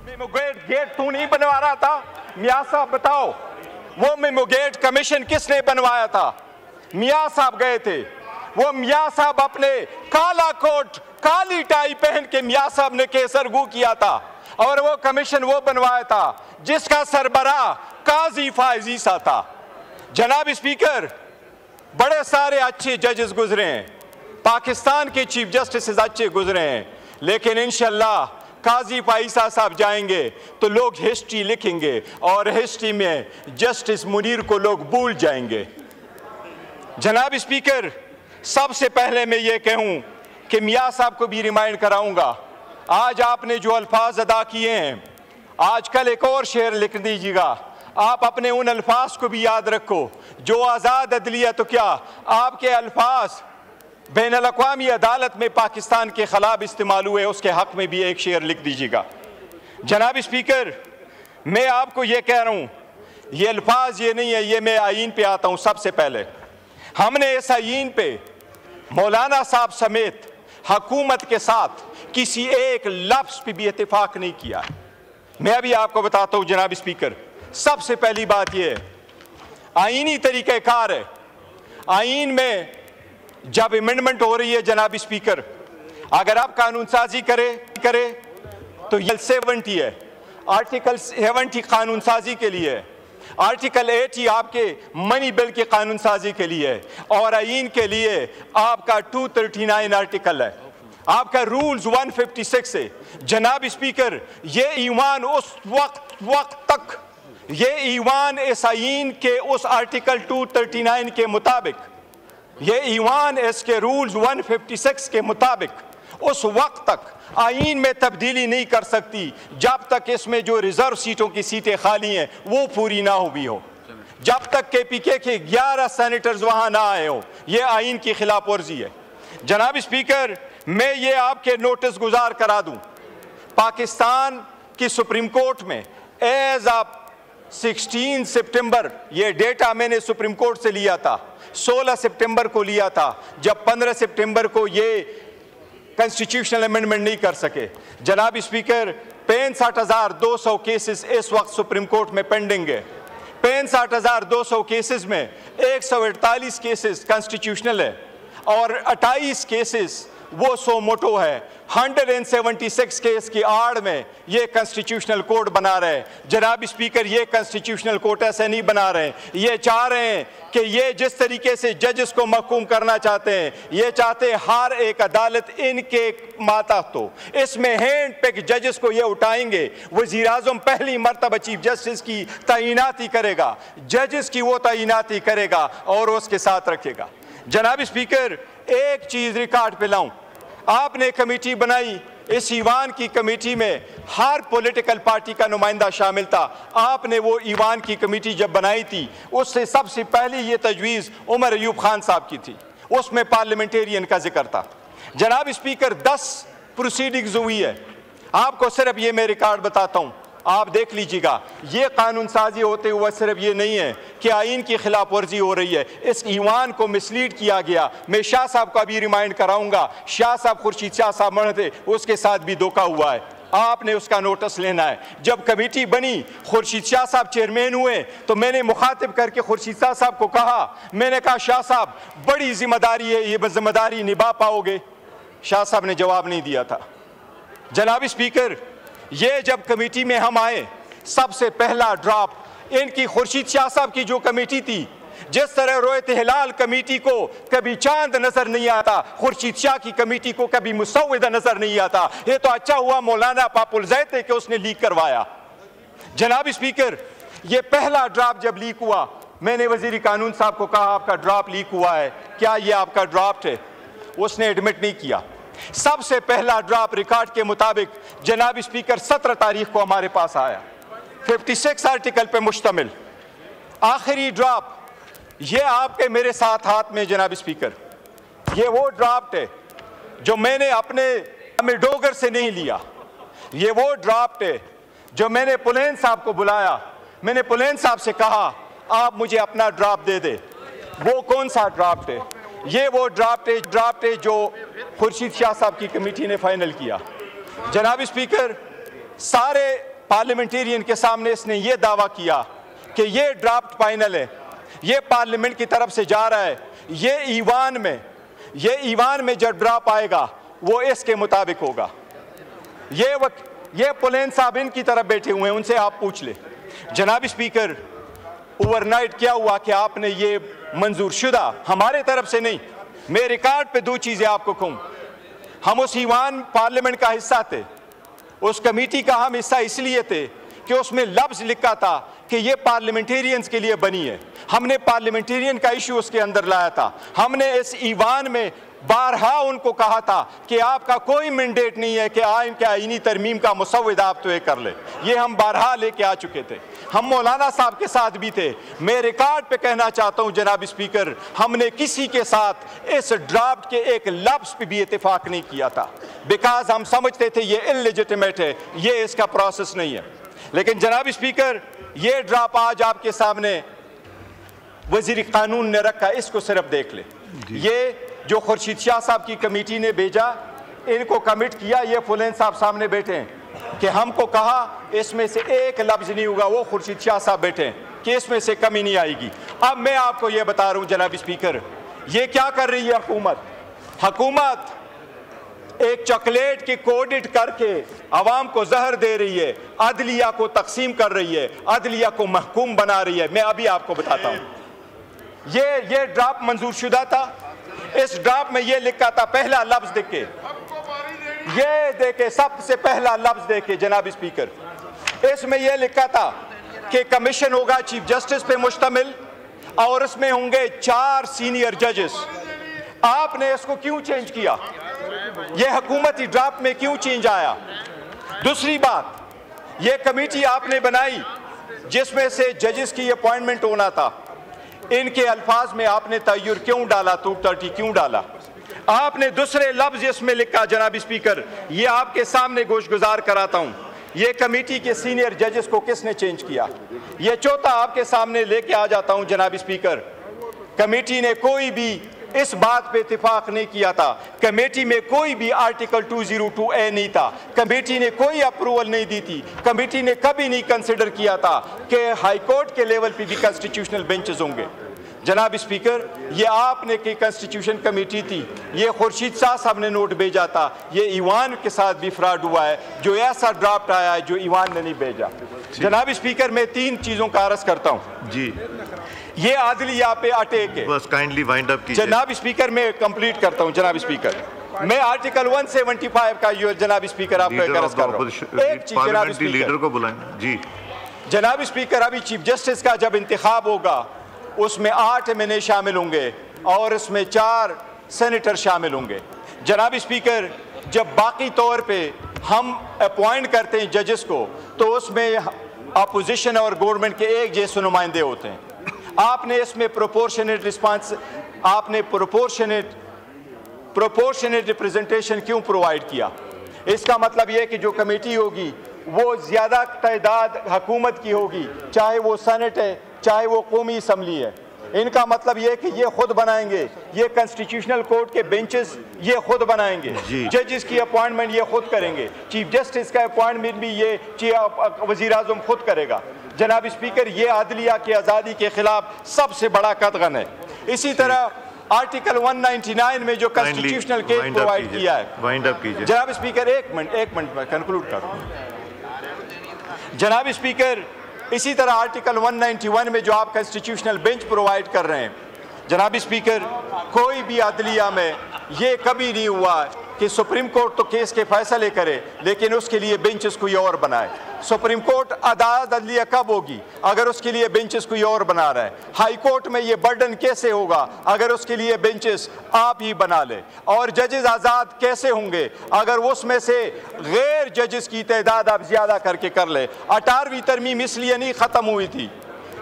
Memogate gate तू नहीं बनवा रहा था? मियां साहब बताओ, वो मेमोगेट कमीशन किसने बनवाया था? मियां साहब गए थे। वो मियां साहब अपने काला कोट काली टाई पहन के मियां साहब ने केसरगू किया था और वो कमीशन वो बनवाया था जिसका सरबराह काजी फायजी सा था। जनाब स्पीकर, बड़े सारे अच्छे जजेस गुजरे हैं, पाकिस्तान के चीफ जस्टिस अच्छे गुजरे हैं, लेकिन इंशाल्लाह काजी फाइसा साहब जाएंगे तो लोग हिस्ट्री लिखेंगे और हिस्ट्री में जस्टिस मुनीर को लोग भूल जाएंगे। जनाब स्पीकर, सबसे पहले मैं ये कहूं कि मियां साहब को भी रिमाइंड कराऊंगा, आज आपने जो अल्फाज अदा किए हैं, आजकल एक और शेर लिख दीजिएगा, आप अपने उन अल्फाज को भी याद रखो जो आज़ाद अदलिया, तो क्या आपके अल्फाज बैनुल अक़वामी अदालत में पाकिस्तान के खिलाफ इस्तेमाल हुए, उसके हक में भी एक शेर लिख दीजिएगा। जनाब स्पीकर, मैं आपको ये कह रहा हूँ, ये अल्फाज ये नहीं है, ये मैं आईन पे आता हूँ। सबसे पहले हमने इस आईन पे मौलाना साहब समेत हुकूमत के साथ किसी एक लफ्ज़ पे भी इत्तेफाक नहीं किया। मैं अभी आपको बताता हूँ जनाब स्पीकर, सबसे पहली बात यह है, आईनी तरीक़ाकार है। आईन में जब अमेंडमेंट हो रही है जनाब स्पीकर, अगर आप कानून साजी करे तो ये 70 है, आर्टिकल 70 कानून साजी के लिए है, आर्टिकल 80 आपके मनी बिल की कानून साजी के लिए है, और आईन के लिए आपका 239 आर्टिकल है, आपका रूल्स 156 है। जनाब स्पीकर, ये ईवान उस वक्त तक, ये ईवान इस आईन के उस आर्टिकल 239 के मुताबिक, ये ईवान इसके रूल्स 156 के मुताबिक उस वक्त तक आईन में तब्दीली नहीं कर सकती जब तक इसमें जो रिजर्व सीटों की सीटें खाली हैं वो पूरी ना हुई हो, जब तक KPK के 11 सेनेटर्स वहां ना आए हो। ये आईन की खिलाफ वर्जी है। जनाब स्पीकर, मैं ये आपके नोटिस गुजार करा दूं, पाकिस्तान की सुप्रीम कोर्ट में एज ऑफ 16 सितंबर, ये डेटा मैंने सुप्रीम कोर्ट से लिया था, 16 सितंबर को लिया था, जब 15 सितंबर को ये कॉन्स्टिट्यूशनल अमेंडमेंट नहीं कर सके। जनाब स्पीकर, 65,200 केसेस इस वक्त सुप्रीम कोर्ट में पेंडिंग है। 65,200 केसेस में 148 केसेस कॉन्स्टिट्यूशनल है और 28 केसेस वो सो मोटो है। 176 केस की आड़ में ये कॉन्स्टिट्यूशनल कोर्ट बना रहे हैं। जनाब स्पीकर, ये कॉन्स्टिट्यूशनल कोर्ट ऐसे नहीं बना रहे हैं, ये चाह रहे हैं कि ये जिस तरीके से जजेस को महकूम करना चाहते हैं, ये चाहते हैं हर एक अदालत इनके मातहत हो। इसमें हैंड पिक जजेस को ये उठाएंगे, वज़ीर आज़म पहली मरतबा चीफ जस्टिस की तैनाती करेगा, जजेस की वो तैनाती करेगा और उसके साथ रखेगा। जनाब स्पीकर, एक चीज़ रिकॉर्ड पे लाऊं, आपने कमेटी बनाई, इस ईवान की कमेटी में हर पॉलिटिकल पार्टी का नुमाइंदा शामिल था। आपने वो ईवान की कमेटी जब बनाई थी, उससे सबसे पहले ये तजवीज़ उमर अयूब खान साहब की थी, उसमें पार्लियामेंटेरियन का जिक्र था। जनाब स्पीकर, 10 प्रोसीडिंग्स हुई है, आपको सिर्फ ये मैं रिकॉर्ड बताता हूँ, आप देख लीजिएगा। ये कानून साजी होते हुए सिर्फ ये नहीं है कि आईन की खिलाफ वर्जी हो रही है, इस ईवान को मिसलीड किया गया। मैं शाह साहब का भी रिमाइंड कराऊंगा, शाह साहब खुर्शीद शाह साहब मर थे, उसके साथ भी धोखा हुआ है, आपने उसका नोटिस लेना है। जब कमेटी बनी, खुर्शीद शाह साहब चेयरमैन हुए, तो मैंने मुखातिब करके खुर्शीद शाह साहब को कहा, मैंने कहा शाह साहब बड़ी जिम्मेदारी है, ये जिम्मेदारी निभा पाओगे? शाह साहब ने जवाब नहीं दिया था। जनाब स्पीकर, ये जब कमेटी में हम आए, सबसे पहला ड्राफ्ट इनकी खुर्शीद शाह साहब की जो कमेटी थी, जिस तरह रोयत हिलाल कमेटी को कभी चांद नजर नहीं आता, खुर्शीद शाह की कमेटी को कभी मुसव्विदा नजर नहीं आता। ये तो अच्छा हुआ मौलाना पापुल जैद थे कि उसने लीक करवाया। जनाब स्पीकर, ये पहला ड्राफ्ट जब लीक हुआ, मैंने वजीर कानून साहब को कहा आपका ड्राफ्ट लीक हुआ है, क्या ये आपका ड्राफ्ट है? उसने एडमिट नहीं किया। सबसे पहला ड्राफ्ट रिकॉर्ड के मुताबिक जनाब स्पीकर 17 तारीख को हमारे पास आया, 56 आर्टिकल पे मुश्तमिल आखिरी ड्राफ्ट। ये आपके मेरे साथ हाथ में जनाब स्पीकर, ये वो ड्राफ्ट है जो मैंने अपने डोगर से नहीं लिया, ये वो ड्राफ्ट है जो मैंने पुलेन साहब को बुलाया, मैंने पुलेन साहब से कहा आप मुझे अपना ड्राफ्ट दे दे। वो कौन सा ड्राफ्ट है? ये वो ड्राफ्ट है जो खुर्शीद शाह साहब की कमेटी ने फाइनल किया। जनाब स्पीकर, सारे पार्लियामेंटेरियन के सामने इसने ये दावा किया कि ये ड्राफ्ट फाइनल है, ये पार्लियामेंट की तरफ से जा रहा है, ये ईवान में जब ड्राफ्ट आएगा वो इसके मुताबिक होगा। ये पुलेन साहब इनकी तरफ बैठे हुए हैं, उनसे आप पूछ ले। जनाब स्पीकर, ओवरनाइट क्या हुआ कि आपने ये मंजूर शुदा, हमारे तरफ से नहीं, मैं रिकॉर्ड पे दो चीज़ें आपको कहूँ। हम उस ईवान पार्लियामेंट का हिस्सा थे, उस कमेटी का हम हिस्सा इसलिए थे कि उसमें लफ्ज़ लिखा था कि ये पार्लियामेंटेरियंस के लिए बनी है। हमने पार्लियामेंटेरियन का इशू उसके अंदर लाया था। हमने इस ईवान में बारहा उनको कहा था कि आपका कोई मैंडेट नहीं है कि आइन के आईनी तरमीम का मुसव्वदा आप तो कर ले। ये हम बारहा लेके आ चुके थे, हम मौलाना साहब के साथ भी थे। मैं रिकॉर्ड पे कहना चाहता हूँ जनाब स्पीकर, हमने किसी के साथ इस ड्राफ्ट के एक लफ्ज़ पे भी इत्तेफाक नहीं किया था, बिकॉज हम समझते थे ये इलेजिटिमेट है, ये इसका प्रोसेस नहीं है। लेकिन जनाब स्पीकर, ये ड्राफ्ट आज आपके सामने वज़ीर कानून ने रखा, इसको सिर्फ देख ले। ये जो खुर्शीद शाह साहब की कमेटी ने भेजा, इनको कमिट किया, ये फुलेन साहब सामने बैठे हैं कि हमको कहा इसमें से एक लफ्ज़ नहीं होगा, वो खुर्शीद शाह साहब बैठे हैं कि इसमें से कमी नहीं आएगी। अब मैं आपको ये बता रहा हूँ जनाब स्पीकर, ये क्या कर रही है हुकूमत एक चॉकलेट की कोडिट करके अवाम को जहर दे रही है, अदलिया को तकसीम कर रही है, अदलिया को महकूम बना रही है। मैं अभी आपको बताता हूँ, ये ड्राफ्ट मंजूर शुदा था। इस ड्राफ्ट में ये लिखा था, पहला लफ्ज देखे, ये देखे, सबसे पहला लफ्ज देखे जनाब स्पीकर, इसमें यह लिखा था कि कमीशन होगा चीफ जस्टिस पे मुश्तमिल और इसमें होंगे 4 सीनियर जजेस। आपने इसको क्यों चेंज किया? यह हुकूमती ड्राफ्ट में क्यों चेंज आया? दूसरी बात, यह कमेटी आपने बनाई जिसमें से जजेस की अपॉइंटमेंट होना था, इनके अल्फाज में आपने तय्युर क्यों डाला, 230 क्यों डाला? आपने दूसरे लफ्ज इसमें लिखा जनाब स्पीकर, ये आपके सामने गोशगुजार कराता हूं, ये कमेटी के सीनियर जजेस को किसने चेंज किया? ये चौथा आपके सामने लेके आ जाता हूं जनाब स्पीकर, कमेटी ने कोई भी इस बात पे इत्तेफाक नहीं किया था, कमेटी में कोई भी आर्टिकल 202A नहीं था, कमेटी ने कोई अप्रूवल नहीं दी थी, कमेटी ने कभी नहीं कंसिडर किया था कि हाई कोर्ट के लेवल पे भी कॉन्स्टिट्यूशनल बेंचेस होंगे। जनाब स्पीकर, ये आपने की कॉन्स्टिट्यूशन कमेटी थी, ये खुर्शीद शाह साहब ने नोट भेजा था, ये ईवान के साथ भी फ्रॉड हुआ है, जो ऐसा ड्राफ्ट आया है जो ईवान ने नहीं भेजा। जनाब स्पीकर, मैं 3 चीजों का अर्ज करता हूँ जी, ये आदलिया पे अटैक है, बस काइंडली वाइंड अप कीजिए। जनाब स्पीकर, मैं कंप्लीट करता हूँ जनाब स्पीकर, मैं आर्टिकल 175 का जनाब स्पीकर आपको अर्ज कर रहा हूँ। एक चीज जनाब स्पीकर, लीडर को बुलाएं जी। जनाब स्पीकर, अभी चीफ जस्टिस का जब इंतखाब होगा उसमें 8 एमएनए शामिल होंगे और इसमें 4 सेनेटर शामिल होंगे। जनाब स्पीकर, जब बाकी तौर पे हम अपॉइंट करते हैं जजेस को तो उसमें अपोजिशन और गवर्नमेंट के एक जैसे नुमाइंदे होते हैं। आपने इसमें प्रोपोर्शनेट रिस्पांस, आपने प्रोपोर्शनेट रिप्रेजेंटेशन क्यों प्रोवाइड किया? इसका मतलब यह कि जो कमेटी होगी वो ज़्यादा तादाद हुकूमत की होगी, चाहे वो सेनेट है चाहे वो कौमी असम्बली है। इनका मतलब यह कि ये खुद बनाएंगे, ये कॉन्स्टिट्यूशनल कोर्ट के बेंचेस ये खुद बनाएंगे, जजेस की अपॉइंटमेंट ये खुद करेंगे, चीफ जस्टिस का अपॉइंटमेंट भी ये वज़ीर आज़म खुद करेगा। जनाब स्पीकर, ये अदलिया की आज़ादी के खिलाफ सबसे बड़ा कदगन है। इसी तरह आर्टिकल 199 में जो कॉन्स्टिट्यूशनल केस प्रोवाइड किया है, वाइंड अप कीजिए जनाब स्पीकर। एक मिनट में कंक्लूड कर जनाब स्पीकर। इसी तरह आर्टिकल 191 में जो आप कॉन्स्टिट्यूशनल बेंच प्रोवाइड कर रहे हैं जनाब स्पीकर, कोई भी अदलिया में ये कभी नहीं हुआ कि सुप्रीम कोर्ट तो केस के फैसले करे लेकिन उसके लिए बेंचेस कोई और बनाए। सुप्रीम कोर्ट अदालत अदलिया कब होगी अगर उसके लिए बेंचेस कोई और बना रहा है? हाई कोर्ट में ये बर्डन कैसे होगा अगर उसके लिए बेंचेस आप ही बना ले? और जजेस आज़ाद कैसे होंगे अगर उसमें से गैर जजेस की तादाद आप ज़्यादा करके कर ले? 18वीं तरमीम इसलिए नहीं ख़त्म हुई थी,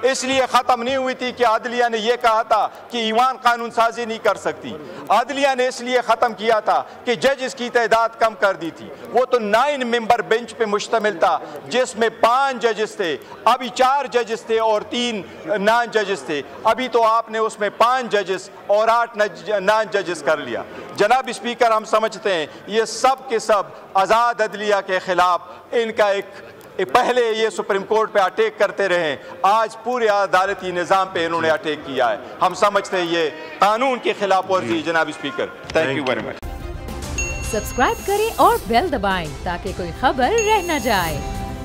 इसलिए ख़त्म नहीं हुई थी कि अदलिया ने यह कहा था कि ईवान कानून साजी नहीं कर सकती। अदलिया ने इसलिए ख़त्म किया था कि जजेस की तादाद कम कर दी थी। वो तो 9 मेंबर बेंच पे मुश्तमिल था जिसमें 5 जजेस थे, अभी 4 जजेस थे और 3 नॉन जजेस थे। अभी तो आपने उसमें 5 जजेस और 8 नॉन जजेस कर लिया। जनाब स्पीकर, हम समझते हैं ये सब के सब आज़ाद अदलिया के ख़िलाफ़ इनका एक पहले ये सुप्रीम कोर्ट पे अटैक करते रहे, आज पूरे अदालती निज़ाम पे इन्होंने अटैक किया है। हम समझते हैं ये कानून की खिलाफ वर्जी। जनाब speaker, thank you very much. Subscribe करें और बेल दबाएं ताकि कोई खबर रह न जाए।